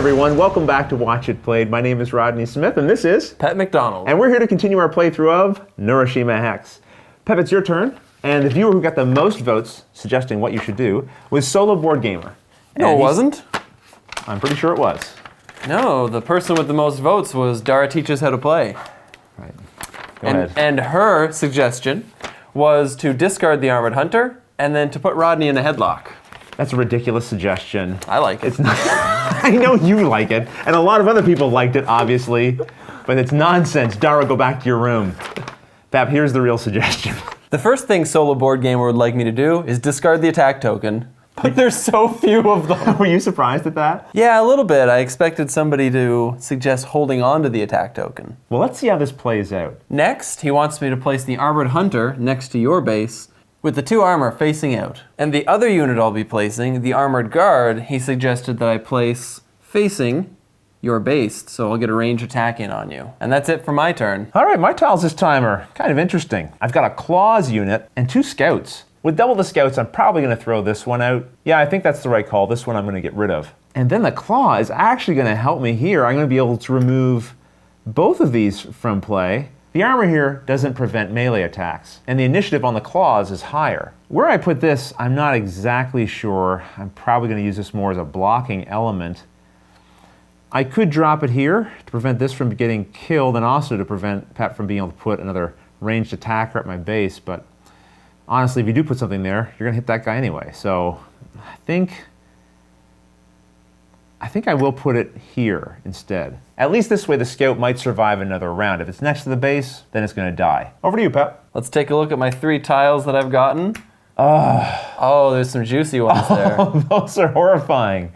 everyone, welcome back to Watch It Played. My name is Rodney Smith and this is Pat McDonald. And we're here to continue our playthrough of Neuroshima Hex. Pep, it's your turn, and the viewer who got the most votes suggesting what you should do was Solo Board Gamer. No, it wasn't. I'm pretty sure it was. No, the person with the most votes was Dara Teaches How to Play. Right. Go ahead. And her suggestion was to discard the Armored Hunter and then to put Rodney in a headlock. That's a ridiculous suggestion. I like it. It's not. I know you like it, and a lot of other people liked it, obviously, but it's nonsense. Dara, go back to your room. Pep, here's the real suggestion. The first thing Solo Board Gamer would like me to do is discard the attack token, but there's so few of them. Were you surprised at that? Yeah, a little bit. I expected somebody to suggest holding on to the attack token. Well, let's see how this plays out. Next, he wants me to place the Armored Hunter next to your base with the 2 armor facing out. And the other unit I'll be placing, the Armored Guard, he suggested that I place facing your base, so I'll get a range attack in on you. And that's it for my turn. All right, my tiles this time are kind of interesting. I've got a Claws unit and 2 Scouts. With double the Scouts, I'm probably gonna throw this one out. Yeah, I think that's the right call. This one I'm gonna get rid of. And then the Claw is actually gonna help me here. I'm gonna be able to remove both of these from play. The armor here doesn't prevent melee attacks, and the initiative on the Claws is higher. Where I put this, I'm not exactly sure. I'm probably gonna use this more as a blocking element. I could drop it here to prevent this from getting killed and also to prevent Pep from being able to put another ranged attacker at my base, but honestly, if you do put something there, you're gonna hit that guy anyway. So I think I will put it here instead. At least this way the Scout might survive another round. If it's next to the base, then it's gonna die. Over to you, Pep. Let's take a look at my 3 tiles that I've gotten. Oh, there's some juicy ones there. Those are horrifying.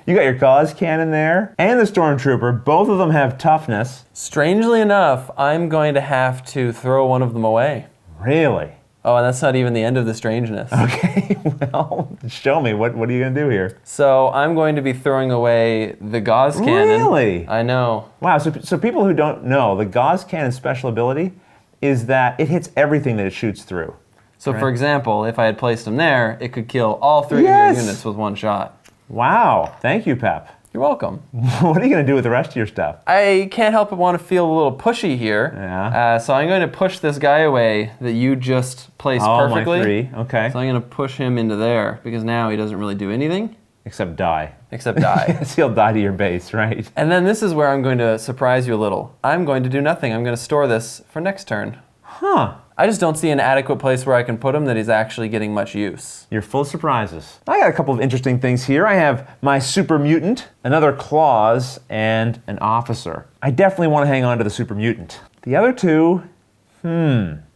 You got your Gauss Cannon there, and the Stormtrooper. Both of them have toughness. Strangely enough, I'm going to have to throw one of them away. Really? Oh, and that's not even the end of the strangeness. Okay, well, show me. What are you gonna do here? So I'm going to be throwing away the Gauss Cannon. Really? I know. Wow, so people who don't know, the Gauss Cannon's special ability is that it hits everything that it shoots through. So for example, if I had placed them there, it could kill all 3 of your units with 1 shot. Wow, thank you, Pep. You're welcome. What are you gonna do with the rest of your stuff? I can't help but want to feel a little pushy here. Yeah. So I'm going to push this guy away that you just placed perfectly. My 3, okay. So I'm going to push him into there because now he doesn't really do anything. Except die. Except die. So he'll die to your base, right? And then this is where I'm going to surprise you a little. I'm going to do nothing. I'm going to store this for next turn. Huh. I just don't see an adequate place where I can put him that he's actually getting much use. You're full of surprises. I got a couple of interesting things here. I have my Super Mutant, another Claws, and an Officer. I definitely want to hang on to the Super Mutant. The other 2,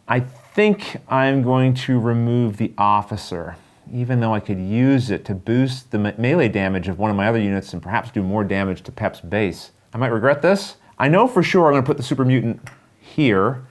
I think I'm going to remove the Officer, even though I could use it to boost the melee damage of one of my other units and perhaps do more damage to Pep's base. I might regret this. I know for sure I'm going to put the Super Mutant here.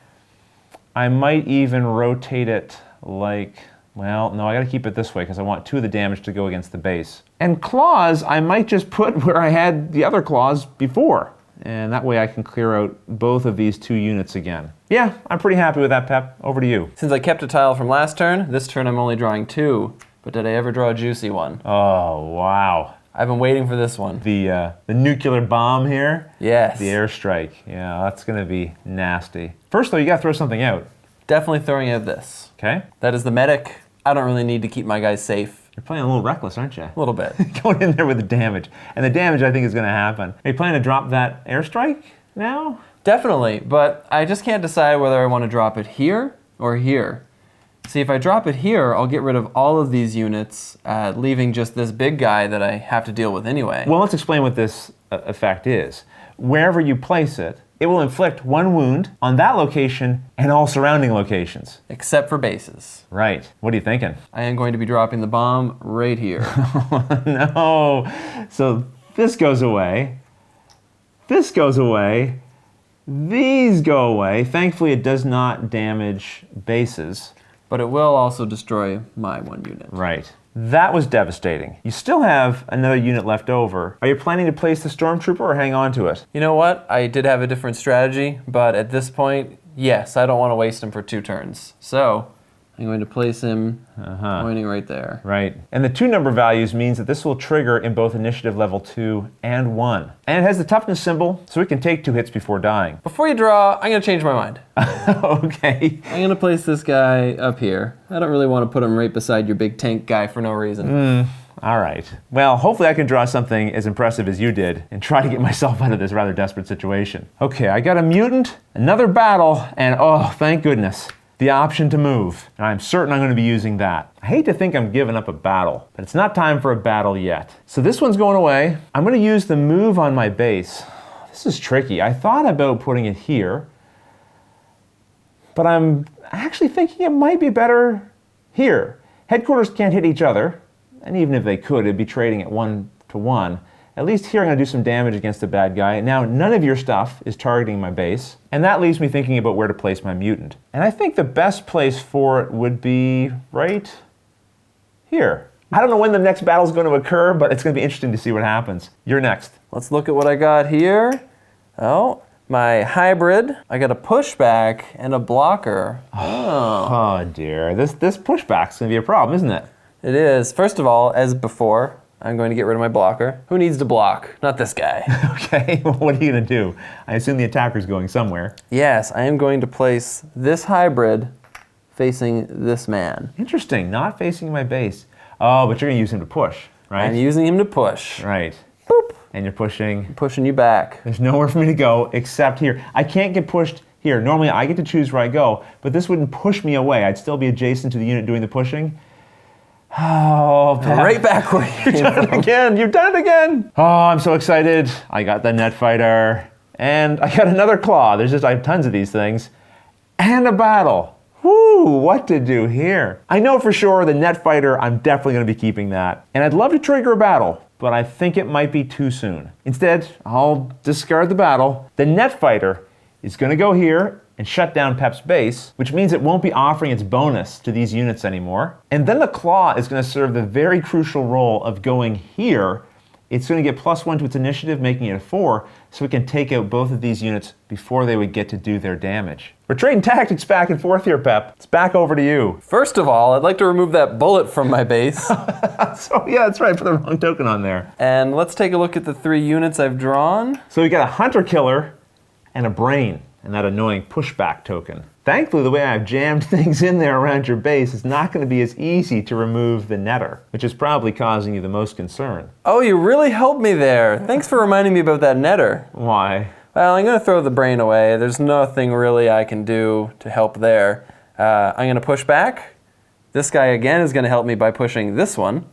I might even rotate it like, well, no, I gotta keep it this way because I want 2 of the damage to go against the base. And Claws, I might just put where I had the other Claws before. And that way I can clear out both of these 2 units again. Yeah, I'm pretty happy with that, Pep. Over to you. Since I kept a tile from last turn, this turn I'm only drawing 2. But did I ever draw a juicy one? Oh, wow. I've been waiting for this one. The nuclear bomb here? Yes. The airstrike. Yeah, that's gonna be nasty. First though, you gotta throw something out. Definitely throwing out this. Okay. That is the medic. I don't really need to keep my guys safe. You're playing a little reckless, aren't you? A little bit. Going in there with the damage. And the damage I think is gonna happen. Are you planning to drop that airstrike now? Definitely, but I just can't decide whether I want to drop it here or here. See, if I drop it here, I'll get rid of all of these units, leaving just this big guy that I have to deal with anyway. Well, let's explain what this effect is. Wherever you place it, it will inflict 1 wound on that location and all surrounding locations. Except for bases. Right. What are you thinking? I am going to be dropping the bomb right here. No. So this goes away. This goes away. These go away. Thankfully, it does not damage bases. But it will also destroy my 1 unit. Right. That was devastating. You still have another unit left over. Are you planning to place the Stormtrooper or hang on to it? You know what? I did have a different strategy, but at this point, yes, I don't want to waste him for 2 turns. So, I'm going to place him pointing right there. Right. And the 2 number values means that this will trigger in both initiative level 2 and 1. And it has the toughness symbol, so it can take 2 hits before dying. Before you draw, I'm going to change my mind. Okay. I'm going to place this guy up here. I don't really want to put him right beside your big tank guy for no reason. All right. Well, hopefully I can draw something as impressive as you did and try to get myself out of this rather desperate situation. Okay, I got a mutant, another battle, and oh, thank goodness, the option to move. And I'm certain I'm going to be using that. I hate to think I'm giving up a battle, but it's not time for a battle yet. So this one's going away. I'm going to use the move on my base. This is tricky. I thought about putting it here, but I'm actually thinking it might be better here. Headquarters can't hit each other. And even if they could, it'd be trading at 1-to-1. At least here I'm going to do some damage against the bad guy. Now, none of your stuff is targeting my base. And that leaves me thinking about where to place my mutant. And I think the best place for it would be right here. I don't know when the next battle is going to occur, but it's going to be interesting to see what happens. You're next. Let's look at what I got here. Oh, my hybrid. I got a pushback and a blocker. Oh dear. This pushback's going to be a problem, isn't it? It is. First of all, as before, I'm going to get rid of my blocker. Who needs to block? Not this guy. Okay, well, what are you going to do? I assume the attacker's going somewhere. Yes, I am going to place this hybrid facing this man. Interesting, not facing my base. Oh, but you're going to use him to push, right? I'm using him to push. Right. Boop. And you're pushing. Pushing you back. There's nowhere for me to go except here. I can't get pushed here. Normally I get to choose where I go, but this wouldn't push me away. I'd still be adjacent to the unit doing the pushing. Oh, Pat. Right back where You've done it again. You've done it again. Oh, I'm so excited. I got the net fighter. And I got another claw. I have tons of these things. And a battle. Whoo, what to do here? I know for sure the net fighter, I'm definitely going to be keeping that. And I'd love to trigger a battle, but I think it might be too soon. Instead, I'll discard the battle. The net fighter is going to go here and shut down Pep's base, which means it won't be offering its bonus to these units anymore. And then the claw is going to serve the very crucial role of going here. It's going to get +1 to its initiative, making it a 4, so we can take out both of these units before they would get to do their damage. We're trading tactics back and forth here, Pep. It's back over to you. First of all, I'd like to remove that bullet from my base. So yeah, that's right, put the wrong token on there. And let's take a look at the 3 units I've drawn. So we got a hunter killer and a brain, and that annoying pushback token. Thankfully, the way I've jammed things in there around your base is not going to be as easy to remove the netter, which is probably causing you the most concern. Oh, you really helped me there. Thanks for reminding me about that netter. Why? Well, I'm going to throw the brain away. There's nothing really I can do to help there. I'm going to push back. This guy again is going to help me by pushing this one.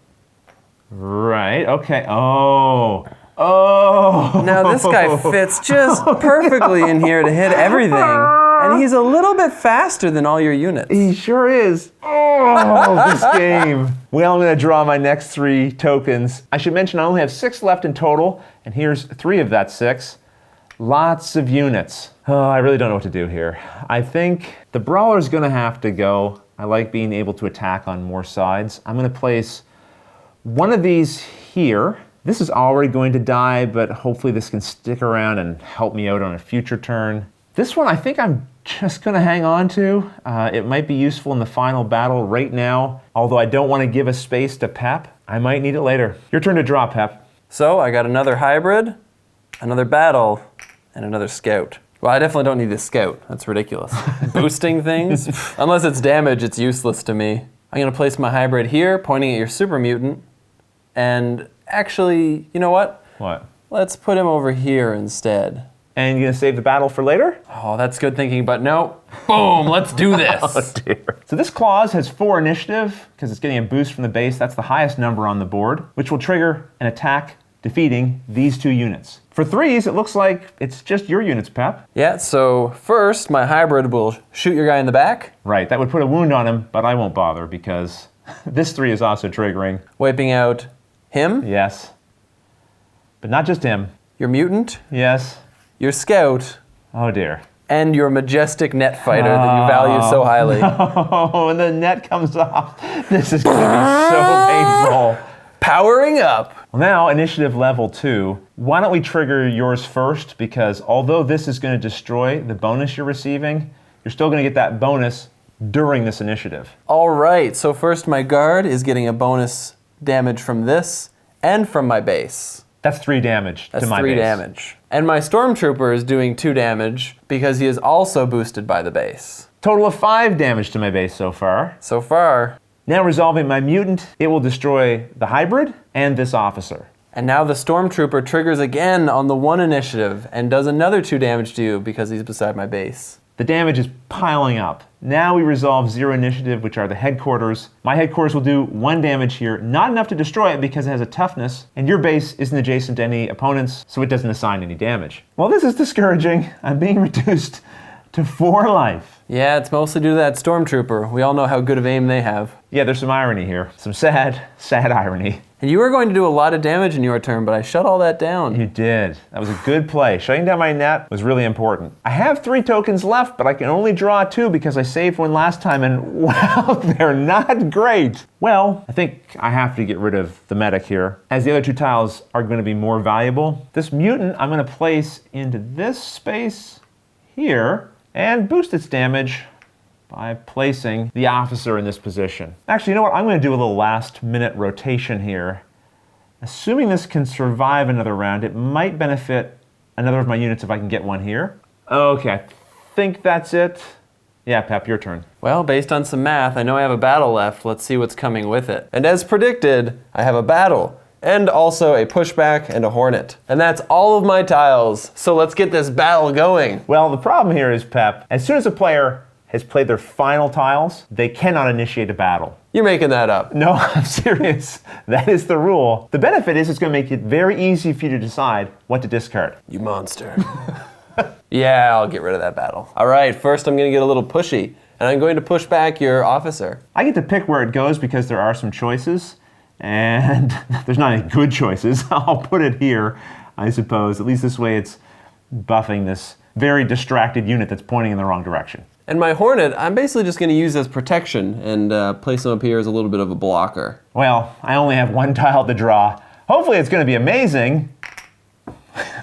Right, okay. Oh. Now this guy fits just perfectly in here to hit everything. And he's a little bit faster than all your units. He sure is. Oh, this game. Well, I'm going to draw my next 3 tokens. I should mention I only have 6 left in total, and here's 3 of that 6. Lots of units. Oh, I really don't know what to do here. I think the brawler's going to have to go. I like being able to attack on more sides. I'm going to place one of these here. This is already going to die, but hopefully this can stick around and help me out on a future turn. This one I think I'm just going to hang on to. It might be useful in the final battle right now, although I don't want to give a space to Pep. I might need it later. Your turn to draw, Pep. So I got another hybrid, another battle, and another scout. Well, I definitely don't need this scout. That's ridiculous. Boosting things? Unless it's damage, it's useless to me. I'm going to place my hybrid here, pointing at your super mutant. And actually, you know what? What? Let's put him over here instead. And you're going to save the battle for later? Oh, that's good thinking, but no. Boom, let's do this. Oh dear. So this clause has 4 initiative, because it's getting a boost from the base. That's the highest number on the board, which will trigger an attack defeating these 2 units. For 3s, it looks like it's just your units, Pep. Yeah, so first, my hybrid will shoot your guy in the back. Right, that would put a wound on him, but I won't bother because this 3 is also triggering. Wiping out him. Yes. But not just him. Your mutant. Yes. Your scout. Oh dear. And your majestic net fighter that you value so highly. Oh, and the net comes off. This is going to be so painful. Powering up. Well, now, initiative level 2. Why don't we trigger yours first? Because although this is going to destroy the bonus you're receiving, you're still going to get that bonus during this initiative. All right, so first my guard is getting a bonus damage from this and from my base. That's 3 damage That's to my 3 base. damage. And my Stormtrooper is doing 2 damage because he is also boosted by the base. Total of 5 damage to my base so far. So far. Now resolving my mutant, it will destroy the hybrid and this officer. And now the Stormtrooper triggers again on the 1 initiative and does another 2 damage to you because he's beside my base. The damage is piling up. Now we resolve 0 initiative, which are the headquarters. My headquarters will do 1 damage here, not enough to destroy it because it has a toughness, and your base isn't adjacent to any opponents, so it doesn't assign any damage. Well, this is discouraging. I'm being reduced to 4 life. Yeah, it's mostly due to that Stormtrooper. We all know how good of aim they have. Yeah, there's some irony here. Some sad irony. And you were going to do a lot of damage in your turn, but I shut all that down. You did. That was a good play. Shutting down my net was really important. I have 3 tokens left, but I can only draw 2 because I saved 1 last time, and wow, they're not great. Well, I think I have to get rid of the medic here, as the other 2 tiles are going to be more valuable. This mutant I'm going to place into this space here and boost its damage by placing the officer in this position. Actually, you know what? I'm going to do a little last-minute rotation here. Assuming this can survive another round, it might benefit another of my units if I can get one here. Okay, I think that's it. Yeah, Pep, your turn. Well, based on some math, I know I have a battle left. Let's see what's coming with it. And as predicted, I have a battle, and also a pushback and a hornet. And that's all of my tiles, so let's get this battle going. Well, the problem here is, Pep, as soon as a player has played their final tiles, they cannot initiate a battle. You're making that up. No, I'm serious. That is the rule. The benefit is it's going to make it very easy for you to decide what to discard. You monster. Yeah, I'll get rid of that battle. All right, first I'm going to get a little pushy, and I'm going to push back your officer. I get to pick where it goes because there are some choices, and there's not any good choices. I'll put it here, I suppose. At least this way it's buffing this very distracted unit that's pointing in the wrong direction. And my hornet, I'm basically just going to use as protection and place him up here as a little bit of a blocker. Well, I only have 1 tile to draw. Hopefully it's going to be amazing.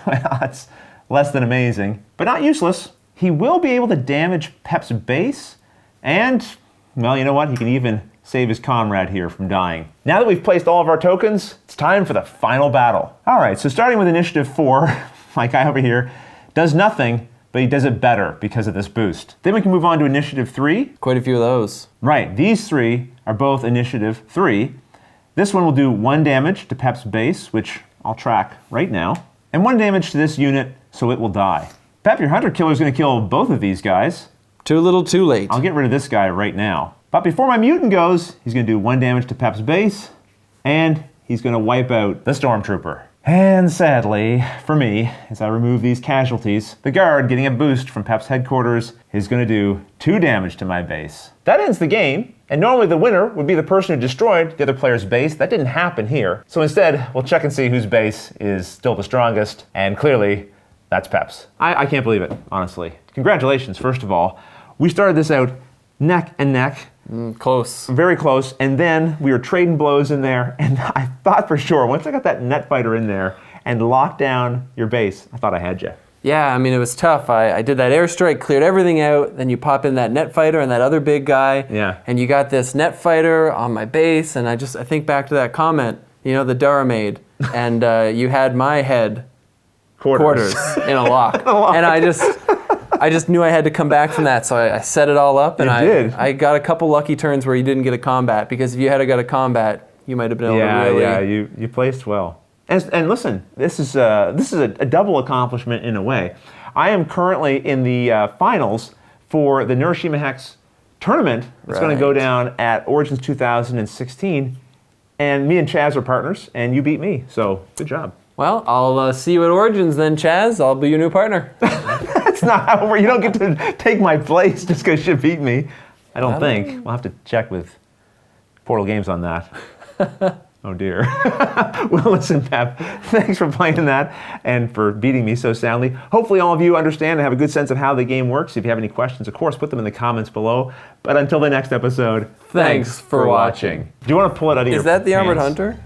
Well, it's less than amazing, but not useless. He will be able to damage Pep's base, and, well, you know what? He can even save his comrade here from dying. Now that we've placed all of our tokens, it's time for the final battle. All right, so starting with initiative 4, my guy over here does nothing, but he does it better because of this boost. Then we can move on to initiative 3. Quite a few of those. Right, these 3 are both initiative 3. This one will do 1 damage to Pep's base, which I'll track right now, and 1 damage to this unit, so it will die. Pep, your hunter killer is going to kill both of these guys. Too little, too late. I'll get rid of this guy right now. But before my mutant goes, he's going to do 1 damage to Pep's base, and he's going to wipe out the Stormtrooper. And sadly, for me, as I remove these casualties, the guard getting a boost from Pep's headquarters is going to do 2 damage to my base. That ends the game, and normally the winner would be the person who destroyed the other player's base. That didn't happen here. So instead, we'll check and see whose base is still the strongest, and clearly, that's Pep's. I can't believe it, honestly. Congratulations, first of all. We started this out neck and neck. Close. Very close, and then we were trading blows in there, and I thought for sure, once I got that net fighter in there and locked down your base, I thought I had you. Yeah, I mean, it was tough. I did that airstrike, cleared everything out, then you pop in that net fighter and that other big guy, Yeah. and you got this net fighter on my base, and I think back to that comment, you know, the Dara made, and you had my head quarters in a lock. And I just knew I had to come back from that, so I set it all up, and I got a couple lucky turns where you didn't get a combat, because if you had got a combat, you might have been able to really... Yeah, you placed well. And listen, this is a double accomplishment in a way. I am currently in the finals for the Neuroshima Hex tournament that's going to go down at Origins 2016, and me and Chaz are partners, and you beat me, so good job. Well, I'll see you at Origins then, Chaz. I'll be your new partner. That's not how it works. You don't get to take my place just because you beat me. I don't think. We'll have to check with Portal Games on that. Oh dear. Well, listen, Pep, thanks for playing that and for beating me so soundly. Hopefully all of you understand and have a good sense of how the game works. If you have any questions, of course, put them in the comments below. But until the next episode, thanks for watching. Do you want to pull it out of your pants? Is that the Armored Hunter?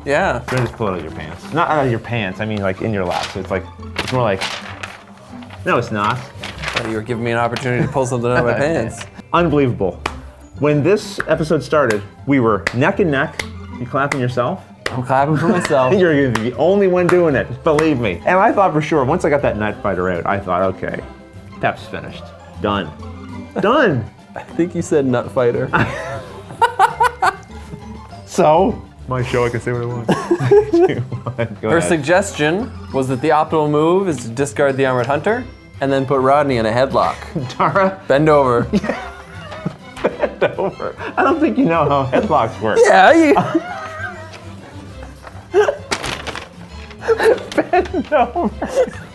Yeah. Or just pull it out of your pants. Not out of your pants, I mean like in your lap. So it's more like, no, it's not. Thought you were giving me an opportunity to pull something out of my pants. Unbelievable. When this episode started, we were neck and neck. You clapping yourself? I'm clapping for myself. You're going to be the only one doing it, believe me. And I thought for sure, once I got that Nut Fighter out, I thought, okay, Pep's finished. Done. Done. I think you said nut fighter. So, my show, I can say what I want. 2, 1, go Her ahead. suggestion was that the optimal move is to discard the Armored Hunter and then put Rodney in a headlock. Tara, Bend over. bend over. I don't think you know how headlocks work. Yeah, you... Bend over.